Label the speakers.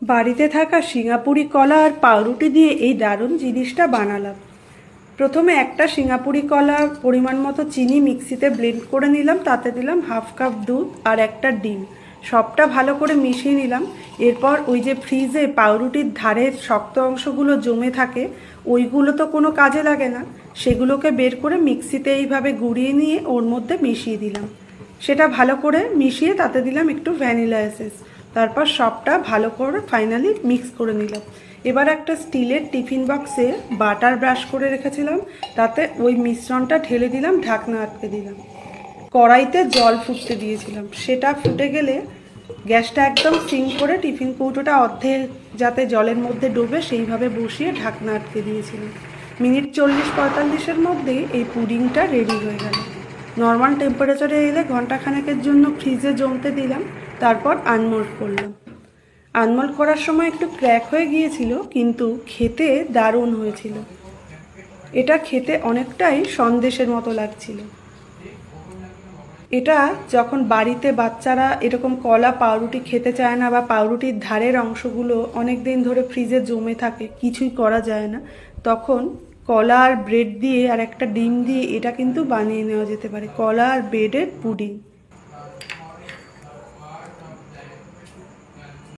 Speaker 1: বাড়িতে থাকা সিঙ্গাপুরি কলা আর পাউরুটি দিয়ে এই দারুণ জিনিসটা বানালাম। প্রথমে একটা সিঙ্গাপুরি কলা পরিমাণ মতো চিনি মিক্সিতে ব্লেন্ড করে নিলাম, তাতে দিলাম হাফ কাপ দুধ আর একটা ডিম। সবটা ভালো করে মিশিয়ে নিলাম। এরপর ওই যে ফ্রিজে পাউরুটির ধারের শক্ত অংশগুলো জমে থাকে, ওইগুলো তো কোনো কাজে লাগে না, সেগুলোকে বের করে মিক্সিতে এইভাবে গুঁড়িয়ে নিয়ে ওর মধ্যে মিশিয়ে দিলাম। সেটা ভালো করে মিশিয়ে তাতে দিলাম একটু ভ্যানিলা এসেন্স। তারপর সবটা ভালো করে ফাইনালি মিক্স করে নিলাম। এবার একটা স্টিলের টিফিন বক্সে বাটার ব্রাশ করে রেখেছিলাম, তাতে ওই মিশ্রণটা ঢেলে দিলাম, ঢাকনা আটকে দিলাম। কড়াইতে জল ফুটতে দিয়েছিলাম, সেটা ফুটে গেলে গ্যাসটা একদম সিম করে টিফিন কৌটোটা অর্ধেক যাতে জলের মধ্যে ডোবে সেইভাবে বসিয়ে ঢাকনা আটকে দিয়েছিলাম। মিনিট 40-45-এর মধ্যেই এই পুডিংটা রেডি হয়ে গেল। নর্মাল টেম্পারেচারে এলে ঘন্টাখানেকের জন্য ফ্রিজে জমতে দিলাম, তারপর আনমোল্ড করলাম। আনমোল্ড করার সময় একটু ক্র্যাক হয়ে গিয়েছিল, কিন্তু খেতে দারুণ হয়েছিল। এটা খেতে অনেকটাই সন্দেশের মতো লাগছিল। এটা যখন বাড়িতে বাচ্চারা এরকম কলা পাউরুটি খেতে চায় না, বা পাউরুটির ধারের অংশগুলো অনেক দিন ধরে ফ্রিজে জমে থাকে, কিছুই করা যায় না, তখন কলা আর ব্রেড দিয়ে আর একটা ডিম দিয়ে এটা কিন্তু বানিয়ে নেওয়া যেতে পারে, কলা আর ব্রেডের পুডিং।